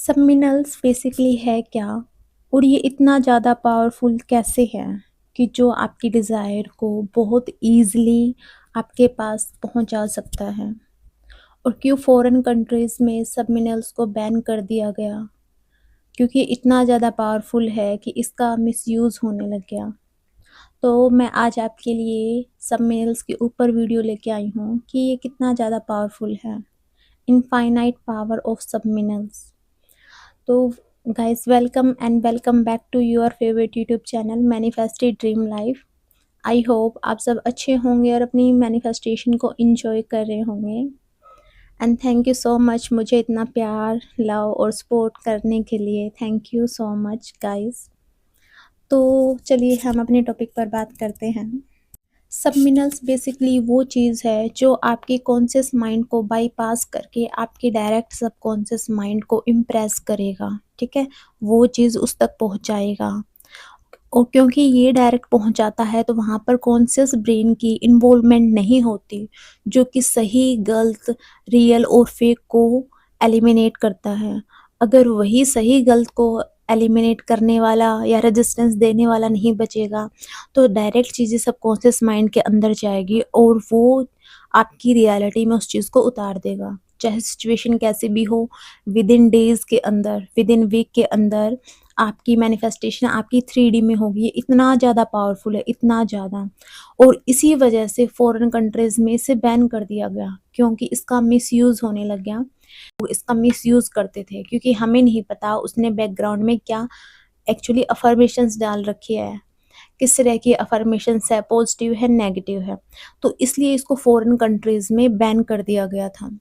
सबमिनल्स basically है क्या और ये इतना ज़्यादा पावरफुल कैसे है कि जो आपकी डिज़ायर को बहुत ईज़िली आपके पास पहुंचा सकता है। और क्यों फॉरेन कंट्रीज़ में सबमिनल्स को बैन कर दिया गया? क्योंकि इतना ज़्यादा पावरफुल है कि इसका मिसयूज़ होने लग गया। तो मैं आज आपके लिए सबमिनल्स के ऊपर वीडियो लेके आई हूँ कि ये कितना ज़्यादा पावरफुल है। Infinite power of subliminals. तो guys, welcome and welcome back to your favourite YouTube channel manifested dream life. I hope आप सब अच्छे होंगे और अपनी मैनिफेस्टेशन को एंजॉय कर रहे होंगे। And thank you so much मुझे इतना प्यार, लव और सपोर्ट करने के लिए। Thank you so much guys. तो चलिए हम अपने टॉपिक पर बात करते हैं। सबमिनल्स बेसिकली वो चीज़ है जो आपके कॉन्शियस माइंड को बाईपास करके आपके डायरेक्ट सबकॉन्शियस माइंड को इम्प्रेस करेगा। ठीक है, वो चीज़ उस तक पहुंचाएगा। और क्योंकि ये डायरेक्ट पहुंचाता है तो वहाँ पर कॉन्शियस ब्रेन की इन्वॉल्वमेंट नहीं होती, जो कि सही गलत, रियल और फेक को एलिमिनेट करता है। अगर वही सही गलत को एलिमिनेट करने वाला या रेजिस्टेंस देने वाला नहीं बचेगा, तो डायरेक्ट चीज़ें सबकॉन्शियस माइंड के अंदर जाएगी और वो आपकी रियलिटी में उस चीज़ को उतार देगा। चाहे सिचुएशन कैसी भी हो, विद इन डेज के अंदर, विद इन वीक के अंदर आपकी मैनिफेस्टेशन आपकी 3D में होगी। ये इतना ज़्यादा पावरफुल है, इतना ज़्यादा। और इसी वजह से फॉरेन कंट्रीज़ में इसे बैन कर दिया गया, क्योंकि इसका मिसयूज़ होने लग गया। वो इसका मिसयूज़ करते थे क्योंकि हमें नहीं पता उसने बैकग्राउंड में क्या एक्चुअली अफर्मेशंस डाल रखी है, किस तरह की अफर्मेशंस है, पॉजिटिव है, नेगेटिव है। तो इसलिए इसको फॉरेन कंट्रीज़ में बैन कर दिया गया था।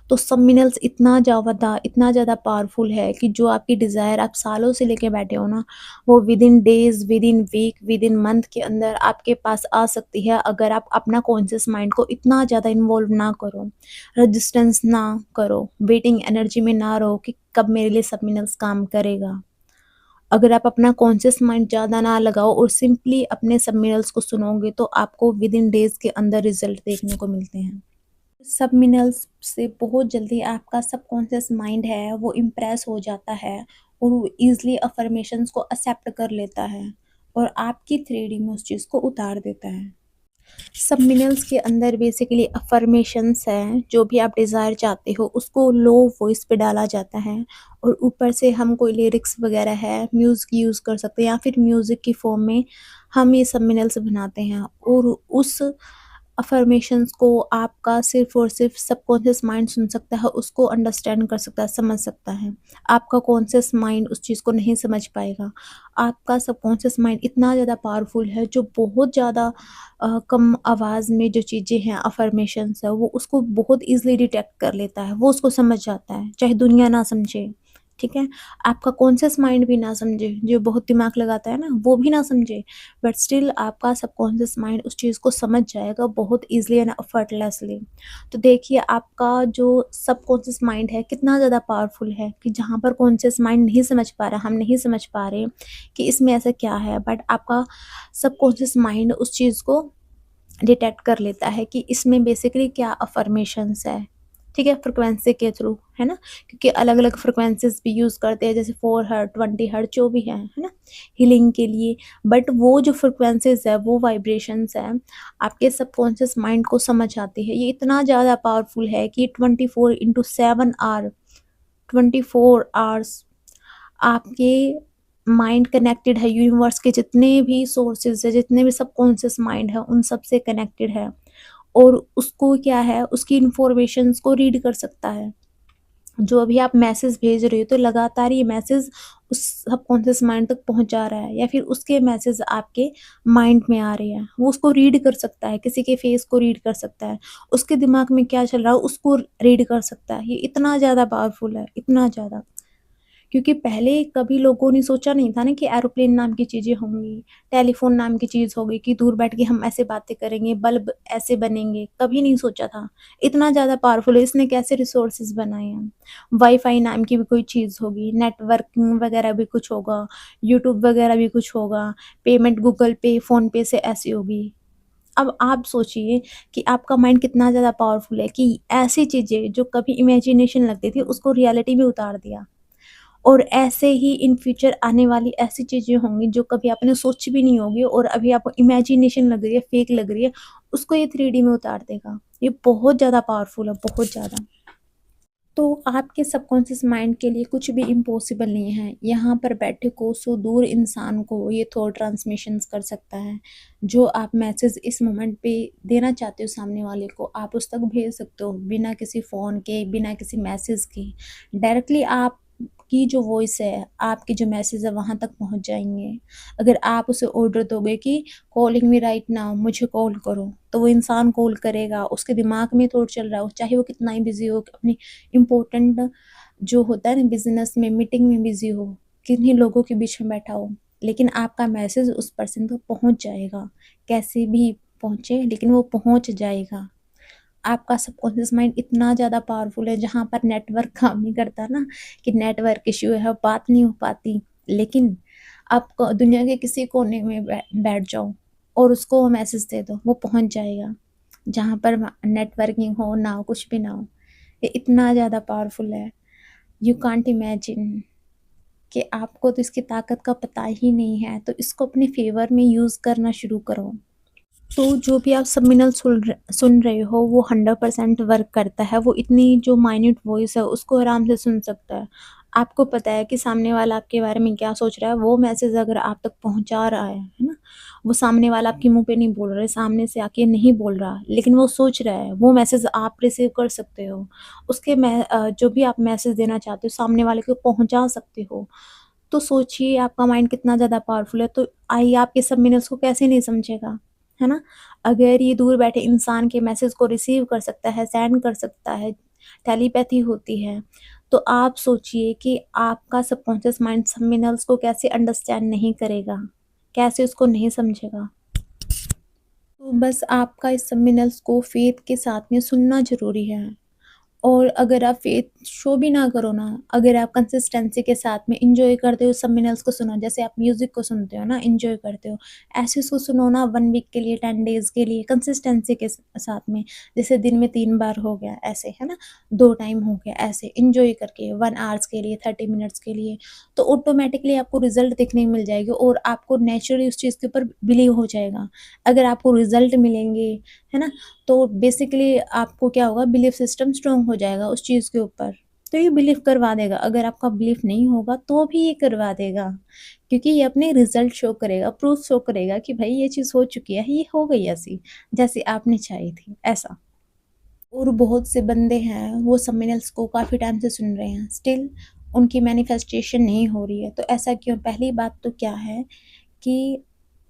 तो सबमिनल्स इतना ज़्यादा पावरफुल है कि जो आपकी डिज़ायर आप सालों से लेके बैठे हो ना, वो within days, within week, within month के अंदर आपके पास आ सकती है, अगर आप अपना कॉन्शियस माइंड को इतना ज़्यादा इन्वॉल्व ना करो, रेजिस्टेंस ना करो, वेटिंग एनर्जी में ना रहो कि कब मेरे लिए सबमिनल्स काम करेगा। अगर आप अपना कॉन्शियस माइंड ज़्यादा ना लगाओ और सिंपली अपने सबमिनल्स को सुनोगे, तो आपको विद इन डेज़ के अंदर रिजल्ट देखने को मिलते हैं। सबमिनल्स से बहुत जल्दी आपका सबकॉन्शियस माइंड है वो इम्प्रेस हो जाता है और वो ईज़िली अफर्मेशंस को एक्सेप्ट कर लेता है और आपकी 3D में उस चीज़ को उतार देता है। सबमिनल्स के अंदर बेसिकली अफर्मेशंस हैं, जो भी आप डिज़ायर चाहते हो उसको लो वॉइस पे डाला जाता है और ऊपर से हम कोई लिरिक्स वगैरह है, म्यूज़िक यूज़ कर सकते हैं या फिर म्यूज़िक की फॉर्म में हम ये सबमिनल्स बनाते हैं। और उस अफ़र्मेशंस को आपका सिर्फ़ और सिर्फ़ सबकॉन्शियस माइंड सुन सकता है, उसको अंडरस्टैंड कर सकता है, समझ सकता है। आपका कॉन्शियस माइंड उस चीज़ को नहीं समझ पाएगा। आपका सबकॉन्शियस माइंड इतना ज़्यादा पावरफुल है, जो बहुत ज़्यादा कम आवाज़ में जो चीज़ें हैं, अफ़र्मेशंस है, वो उसको बहुत ईज़िली डिटेक्ट कर लेता है, वो उसको समझ जाता है, चाहे दुनिया ना समझे। ठीक है? आपका कॉन्शियस माइंड भी ना समझे, जो बहुत दिमाग लगाता है ना, वो भी ना समझे, बट स्टिल आपका सबकॉन्शियस माइंड उस चीज़ को समझ जाएगा बहुत ईज़िली एंड एफर्टलेसली। तो देखिए आपका जो सबकॉन्शियस माइंड है कितना ज़्यादा पावरफुल है कि जहाँ पर कॉन्शियस माइंड नहीं समझ पा रहा, हम नहीं समझ पा रहे कि इसमें ऐसा क्या है, बट आपका सबकॉन्शियस माइंड उस चीज़ को डिटेक्ट कर लेता है कि इसमें बेसिकली क्या अफर्मेशंस है। ठीक है, फ्रिक्वेंसी के थ्रू, है ना? क्योंकि अलग अलग फ्रिक्वेंसीज भी यूज़ करते हैं, जैसे 4 हर्ट, 20 हर्ट, जो भी है ना, हीलिंग के लिए। बट वो जो फ्रिक्वेंसीज है, वो वाइब्रेशंस है, आपके सबकॉन्शियस माइंड को समझ आती है। ये इतना ज़्यादा पावरफुल है कि 24/7 24 आवर्स आपके माइंड कनेक्टेड है यूनिवर्स के जितने भी सोर्सेज है, जितने भी सबकॉन्शियस माइंड है, उन सब से कनेक्टेड है। और उसको क्या है, उसकी इंफॉर्मेशंस को रीड कर सकता है। जो अभी आप मैसेज भेज रहे हो, तो लगातार ये मैसेज उस सबकॉन्शियस माइंड तक पहुंचा रहा है, या फिर उसके मैसेज आपके माइंड में आ रहे हैं, वो उसको रीड कर सकता है, किसी के फेस को रीड कर सकता है, उसके दिमाग में क्या चल रहा है उसको रीड कर सकता है। ये इतना ज़्यादा पावरफुल है, इतना ज़्यादा। क्योंकि पहले कभी लोगों ने सोचा नहीं था ना कि एरोप्लेन नाम की चीज़ें होंगी, टेलीफ़ोन नाम की चीज़ होगी कि दूर बैठ के हम ऐसे बातें करेंगे, बल्ब ऐसे बनेंगे, कभी नहीं सोचा था। इतना ज़्यादा पावरफुल है, इसने कैसे रिसोर्सेज़ बनाए हैं। वाई-फाई नाम की भी कोई चीज़ होगी, नेटवर्किंग वगैरह भी कुछ होगा, यूट्यूब वगैरह भी कुछ होगा, पेमेंट गूगल पे, फ़ोनपे से ऐसी होगी। अब आप सोचिए कि आपका माइंड कितना ज़्यादा पावरफुल है कि ऐसी चीज़ें जो कभी इमेजिनेशन लगती थी, उसको रियलिटी में उतार दिया। और ऐसे ही इन फ्यूचर आने वाली ऐसी चीज़ें होंगी जो कभी आपने सोची भी नहीं होगी और अभी आपको इमेजिनेशन लग रही है, फेक लग रही है, उसको ये 3D में उतार देगा। ये बहुत ज़्यादा पावरफुल है, बहुत ज़्यादा। तो आपके सबकॉन्शियस माइंड के लिए कुछ भी इम्पॉसिबल नहीं है। यहाँ पर बैठे कोसों दूर इंसान को ये थॉट ट्रांसमिशंस कर सकता है। जो आप मैसेज इस मोमेंट पे देना चाहते हो सामने वाले को, आप उस तक भेज सकते हो बिना किसी फ़ोन के, बिना किसी मैसेज के। डायरेक्टली आपकी जो वॉइस है, आपके जो मैसेज है वहाँ तक पहुँच जाएँगे। अगर आप उसे ऑर्डर दोगे कि कॉलिंग मी राइट नाउ, मुझे कॉल करो, तो वो इंसान कॉल करेगा। उसके दिमाग में थॉट चल रहा हो, चाहे वो कितना ही बिज़ी हो, अपनी इम्पोर्टेंट जो होता है ना बिज़नेस में, मीटिंग में बिज़ी हो, किन्हीं लोगों के बीच में बैठा हो, लेकिन आपका मैसेज उस पर्सन तक पहुँच जाएगा। कैसे भी पहुँचे, लेकिन वो पहुँच जाएगा। आपका सबकॉन्शियस माइंड इतना ज़्यादा पावरफुल है, जहाँ पर नेटवर्क काम नहीं करता ना, कि नेटवर्क इश्यू है, बात नहीं हो पाती, लेकिन आप दुनिया के किसी कोने में बैठ जाओ और उसको वो मैसेज दे दो, वो पहुँच जाएगा। जहाँ पर नेटवर्किंग हो ना हो, कुछ भी ना हो, ये इतना ज़्यादा पावरफुल है, यू कांट इमेजिन। कि आपको तो इसकी ताकत का पता ही नहीं है, तो इसको अपने फेवर में यूज़ करना शुरू करो। तो जो भी आप सबमिनल सुन रहे हो वो 100% वर्क करता है। वो इतनी जो माइन्यूट वॉइस है उसको आराम से सुन सकता है। आपको पता है कि सामने वाला आपके बारे में क्या सोच रहा है, वो मैसेज अगर आप तक पहुँचा रहा है ना? वो सामने वाला आपके मुँह पे नहीं बोल रहा है, सामने से आके नहीं बोल रहा, लेकिन वो सोच रहा है, वो मैसेज आप रिसीव कर सकते हो। जो भी आप मैसेज देना चाहते हो सामने वाले को पहुँचा सकते हो। तो सोचिए आपका माइंड कितना ज़्यादा पावरफुल है, तो आइए आपके सबमिनल्स को कैसे नहीं समझेगा, है ना? अगर ये दूर बैठे इंसान के मैसेज को रिसीव कर सकता है, सेंड कर सकता है, टेलीपैथी होती है, तो आप सोचिए कि आपका सबकॉन्शियस माइंड सबमिनल्स को कैसे अंडरस्टैंड नहीं करेगा, कैसे उसको नहीं समझेगा। तो बस आपका इस सबमिनल्स को फेथ के साथ में सुनना ज़रूरी है। और अगर आप फेथ शो भी ना करो ना, अगर आप कंसिस्टेंसी के साथ में एन्जॉय करते हो सबमिनल्स को सुनो, जैसे आप म्यूज़िक को सुनते हो ना, एन्जॉय करते हो, ऐसे उसको सुनो ना 1 वीक के लिए, 10 डेज़ के लिए कंसिस्टेंसी के साथ में। जैसे दिन में 3 बार हो गया ऐसे, है ना? 2 टाइम हो गया ऐसे, एन्जॉय करके 1 आवर्स के लिए, 30 मिनट्स के लिए, तो ऑटोमैटिकली आपको रिज़ल्ट दिखने मिल जाएगी और आपको नेचुरली उस चीज़ के ऊपर बिलीव हो जाएगा। अगर आपको रिज़ल्ट मिलेंगे, है ना? तो बेसिकली आपको क्या होगा, बिलीफ सिस्टम स्ट्रॉन्ग हो जाएगा उस चीज़ के ऊपर, तो ये बिलीव करवा देगा। अगर आपका बिलीफ नहीं होगा तो भी ये करवा देगा, क्योंकि ये अपने रिजल्ट शो करेगा, प्रूफ शो करेगा कि भाई ये चीज़ हो चुकी है, ये हो गई ऐसी जैसी आपने चाही थी, ऐसा। और बहुत से बंदे हैं वो सबमिनल्स को काफ़ी टाइम से सुन रहे हैं, स्टिल उनकी मैनिफेस्टेशन नहीं हो रही है। तो ऐसा क्यों? पहली बात तो क्या है कि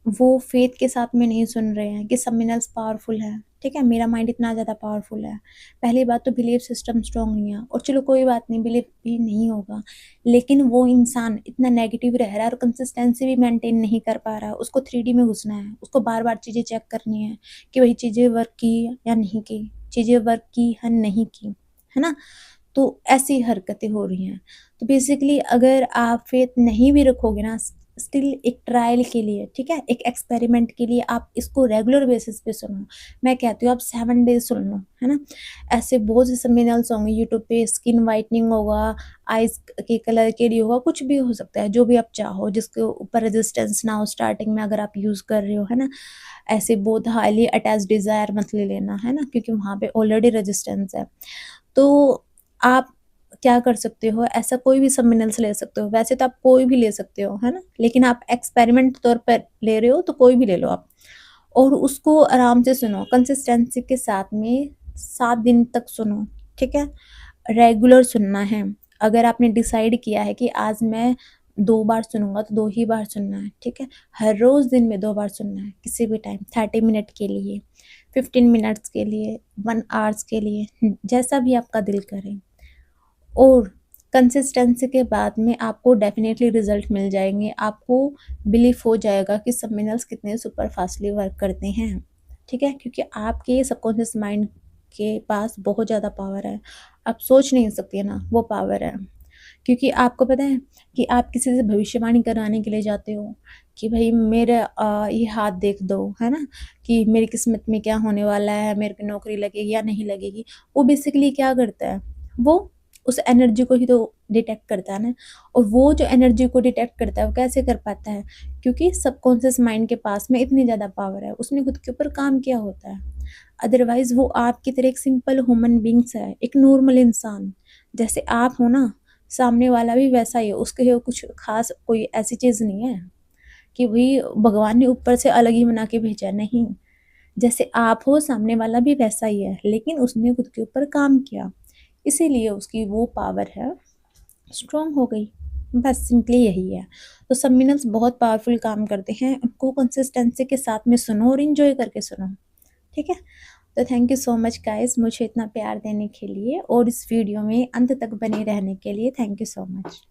वो फेथ के साथ में नहीं सुन रहे हैं कि सबमिनल्स पावरफुल है, ठीक है? मेरा माइंड इतना ज़्यादा पावरफुल है। पहली बात तो बिलीफ सिस्टम स्ट्रॉन्ग नहीं है, और चलो कोई बात नहीं, बिलीफ भी नहीं होगा, लेकिन वो इंसान इतना नेगेटिव रह रहा है और कंसिस्टेंसी भी मेंटेन नहीं कर पा रहा है। उसको 3D में घुसना है, उसको बार-बार चीज़ें चेक करनी है कि वही चीज़ें वर्क की या नहीं की, चीज़ें वर्क की या नहीं की, है ना? तो ऐसी हरकतें हो रही हैं। तो बेसिकली अगर आप फेथ नहीं भी रखोगे ना, स्टिल एक ट्रायल के लिए, ठीक है? एक एक्सपेरिमेंट के लिए आप इसको रेगुलर बेसिस पे सुनो। मैं कहती हूँ आप 7 डेज़ सुन लो, है ना? ऐसे बहुत से सबमिनल्स होंगे यूट्यूब पे, स्किन व्हाइटनिंग होगा, आइज़ के कलर के लिए होगा, कुछ भी हो सकता है, जो भी आप चाहो, जिसके ऊपर रेजिस्टेंस ना हो स्टार्टिंग में अगर आप यूज़ कर रहे हो, है ना? ऐसे बहुत हाईली अटैच्ड डिज़ायर मत ले लेना, है ना? क्योंकि वहाँ पे ऑलरेडी रेजिस्टेंस है। तो आप क्या कर सकते हो, ऐसा कोई भी सबमिनल्स ले सकते हो। वैसे तो आप कोई भी ले सकते हो, है ना? लेकिन आप एक्सपेरिमेंट तौर पर ले रहे हो तो कोई भी ले लो आप, और उसको आराम से सुनो, कंसिस्टेंसी के साथ में 7 दिन तक सुनो, ठीक है? रेगुलर सुनना है। अगर आपने डिसाइड किया है कि आज मैं 2 बार सुनूँगा तो 2 ही बार सुनना है, ठीक है? हर रोज़ दिन में 2 बार सुनना है, किसी भी टाइम, 30 मिनट के लिए, 15 मिनट्स के लिए, 1 आवर्स के लिए, जैसा भी आपका दिल करे। और कंसिस्टेंसी के बाद में आपको डेफ़िनेटली रिज़ल्ट मिल जाएँगे। आपको बिलीव हो जाएगा कि सबमिनल्स कितने सुपर फ़ास्टली वर्क करते हैं, ठीक है? क्योंकि आपके सबकॉन्शियस माइंड के पास बहुत ज़्यादा पावर है। आप सोच नहीं सकती ना, वो पावर है। क्योंकि आपको पता है कि आप किसी से भविष्यवाणी कराने के लिए जाते हो कि भई मेरा ये हाथ देख दो, है ना? कि मेरी किस्मत में क्या होने वाला है, मेरे को नौकरी लगेगी या नहीं लगेगी। वो बेसिकली क्या करता है, वो उस एनर्जी को ही तो डिटेक्ट करता है ना। और वो जो एनर्जी को डिटेक्ट करता है वो कैसे कर पाता है, क्योंकि सबकॉन्शियस माइंड के पास में इतनी ज़्यादा पावर है, उसने खुद के ऊपर काम किया होता है। अदरवाइज वो आपकी तरह एक सिंपल ह्यूमन बींग्स है, एक नॉर्मल इंसान जैसे आप हो ना, सामने वाला भी वैसा ही है, उसके लिए कुछ खास कोई ऐसी चीज़ नहीं है कि भाई भगवान ने ऊपर से अलग ही बना के भेजा है, नहीं। जैसे आप हो सामने वाला भी वैसा ही है, लेकिन उसने खुद के ऊपर काम किया, इसीलिए उसकी वो पावर है स्ट्रॉन्ग हो गई। बस सिंपली यही है। तो सबमिनल्स बहुत पावरफुल काम करते हैं, उनको कंसिस्टेंसी के साथ में सुनो और इन्जॉय करके सुनो, ठीक है। तो thank you so much guys मुझे इतना प्यार देने के लिए और इस वीडियो में अंत तक बने रहने के लिए। Thank you so much.